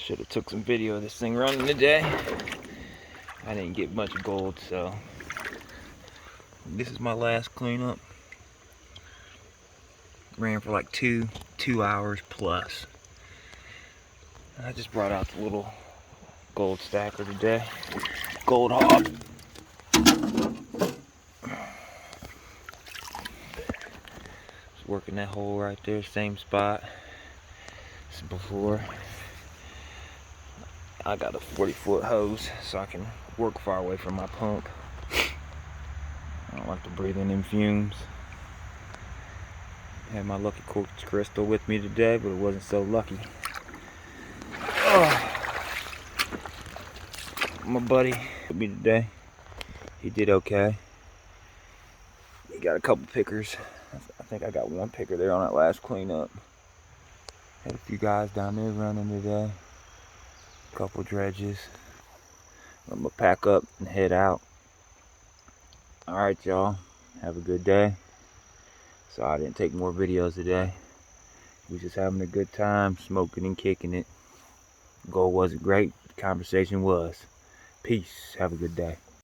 Should have took some video of this thing running today. I didn't get much gold, so this is my last cleanup. Ran for like two hours plus. I just brought out the little gold stacker today. Gold hog. Just working that hole right there, same spot as before. I got a 40-foot hose so I can work far away from my pump. I don't like to breathe in them fumes. Had my lucky quartz crystal with me today, but it wasn't so lucky. Oh. My buddy with me today, he did okay. He got a couple pickers. I think I got one picker there on that last cleanup. Had a few guys down there running today. A couple dredges. I'm gonna pack up and head out. Alright y'all, have a good day. Sorry I didn't take more videos today. We just having a good time, smoking and kicking it. Goal wasn't great, the conversation was. Peace, have a good day.